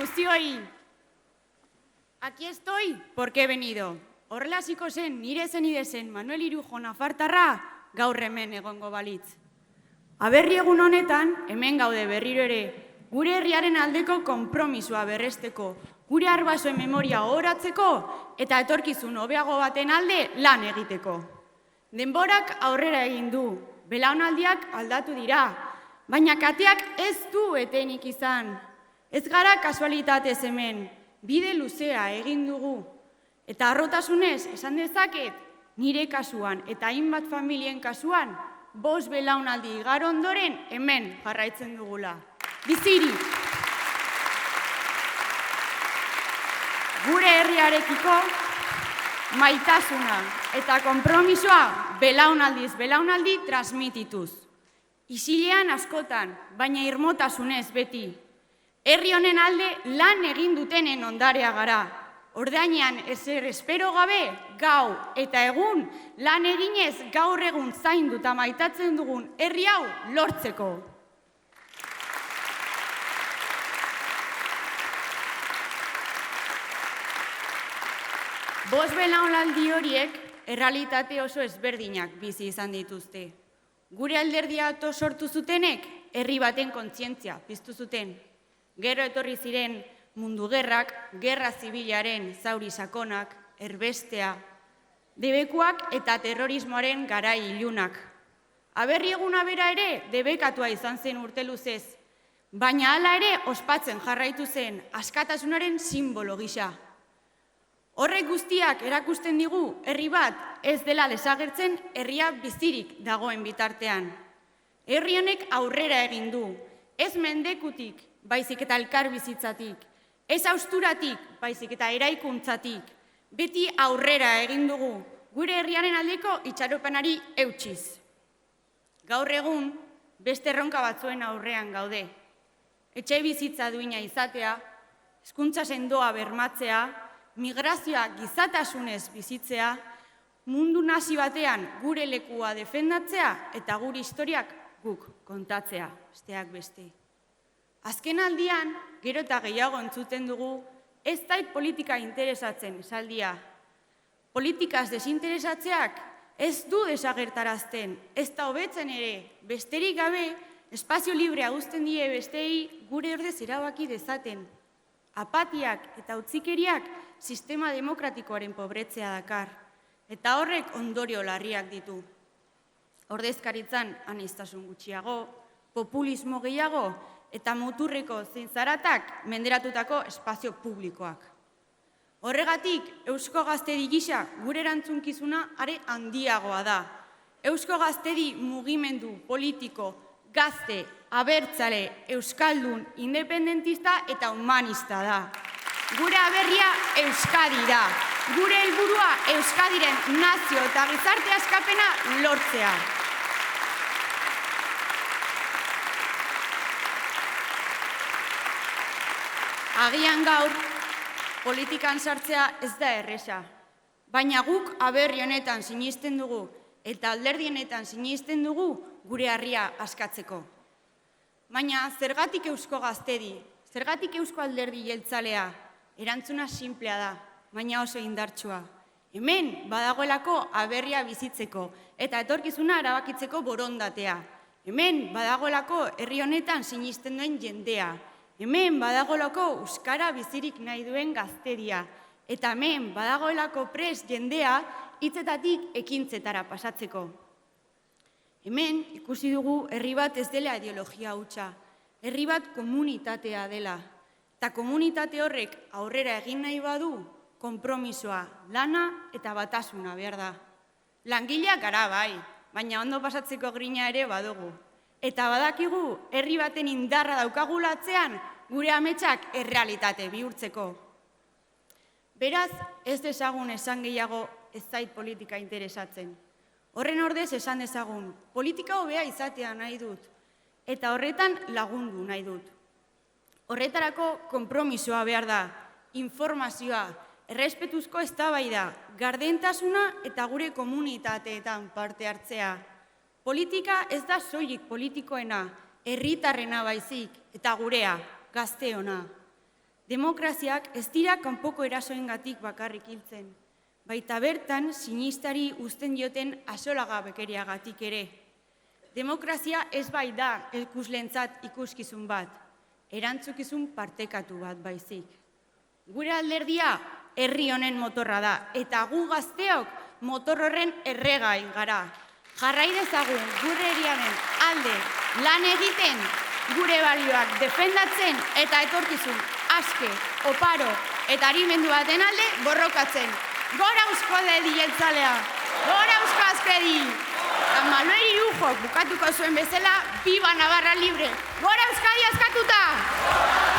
guztioi! Aquí estoy, porque he venido. Horrela hasiko zen, nire zenide zen Manuel Irujo Nafartarra gaur hemen egongo balitz. Aberri egun honetan, hemen gaude berriro ere, gure herriaren aldeko konpromisoa berresteko, gure arbasoen memoria ohoratzeko eta etorkizun hobeago baten alde lan egiteko. Denborak aurrera egin du, belaunaldiak aldatu dira, baina kateak ez du etenik izan. Ez gara kasualitatez hemen, bide luzea egin dugu. Eta harrotasunez, esan dezaket, nire kasuan eta hainbat familien kasuan, 5 belaunaldi igaro ondoren hemen jarraitzen dugula. Bizirik! Gure herriarekiko maitasuna eta konpromisoa belaunaldiz belaunaldi transmitituz. Isilean askotan, baina irmotasunez beti. Herri honen alde lan egin dutenen ondarea gara. Ordainean ezer espero gabe, gau eta egun lan eginez gaur egun zainduta maitatzen dugun herri hau lortzeko. Bost belaunaldi horiek errealitate oso ezberdinak bizi izan dituzte. Gure alderdia sortu zutenek herri baten kontzientzia piztu zuten. Gero etorri ziren mundu gerrak, gerra zibilaren zauri sakonak, erbestea, debekuak eta terrorismoaren garai ilunak. Aberri eguna bera ere debekatua izan zen urte luzez, baina hala ere ospatzen jarraitu zen askatasunaren simbolo gisa. Horrek guztiak erakusten digu herri bat ez dela desagertzen herria bizirik dagoen bitartean. Herri honek aurrera egin du, ez mendekutik, baizik eta elkarbizitzatik, ez hausturatik, baizik eta eraikuntzatik, beti aurrera egin dugu, gure herriaren aldeko itxaropenari eutsiz. Gaur egun, beste erronka batzuen aurrean gaude. Etxe bizitza duina izatea, hezkuntza sendoa bermatzea, migrazioa gizatasunez bizitzea, mundu nazi batean gure lekua defendatzea eta gure historiak guk kontatzea, besteak beste. Azken aldian, gero eta gehiago entzuten dugu, ez zait politika interesatzen esaldia. Politikaz desinteresatzeak ez du desagertarazten, ez da hobetzen ere, besterik gabe, espazio librea uzten die bestei gure ordez erabaki dezaten. Apatiak eta utzikeriak sistema demokratikoaren pobretzea dakar, eta horrek ondorio larriak ditu. Ordezkaritzan aniztasun gutxiago, populismo gehiago, eta muturreko zein zaratak menderatutako espazio publikoak. Horregatik, Eusko Gaztedi gisa gure erantzunkizuna are handiagoa da. Eusko Gaztedi mugimendu politiko, gazte, abertzale, euskaldun, independentista eta humanista da. Gure aberria Euskadi da. Gure helburua Euskadiren nazio eta gizarte askapena lortzea. Agian gaur, politikan sartzea ez da erresa, baina guk aberri honetan sinisten dugu eta alderdienetan sinisten dugu gure herria askatzeko. Baina zergatik Eusko Gaztedi, zergatik Eusko Alderdi Jeltzalea, erantzuna sinplea da, baina oso indartsua. Hemen badagoelako aberria bizitzeko eta etorkizuna erabakitzeko borondatea. Hemen badagoelako herri honetan sinisten duen jendea. Hemen badagoelako euskara bizirik nahi duen gaztedia. Eta hemen badagoelako prest jendea hitzetatik ekintzetara pasatzeko. Hemen ikusi dugu herri bat ez dela ideologia hutsa, herri bat komunitatea dela. Eta komunitate horrek aurrera egin nahi badu, konpromisoa, lana eta batasuna behar da. Langileak gara bai, baina ondo pasatzeko grina ere badugu. Eta badakigu herri baten indarra daukagula atzean gure ametsak errealitate bihurtzeko. Beraz, ez dezagun esan gehiago ez zait politika interesatzen. Horren ordez esan dezagun, politika hobea izatea nahi dut, eta horretan lagundu nahi dut. Horretarako konpromisoa behar da, informazioa, errespetuzko eztabaida, gardentasuna eta gure komunitateetan parte hartzea. Politika ez da soilik politikoena, herritarrena baizik eta gurea, gazteona. Demokraziak ez dira kanpoko erasoengatik bakarrik hiltzen, baita bertan sinistari uzten dioten axolagabekeriagatik ere. Demokrazia ez bai da ikuslentzat ikuskizun bat, erantzukizun partekatu bat baizik. Gure alderdia herri honen motorra da, eta gu gazteok motor horren erregai gara. Jarrai dezagun gure herriaren alde lan egiten, gure balioak defendatzen eta etorkizun aske, oparo eta arimendu baten alde borrokatzen. Gora Euskadi jeltzalea! Gora Euskadi! Manuel Irujok bukatuko zuen bezala, Viva Navarra Libre! Gora Euskadi askatuta!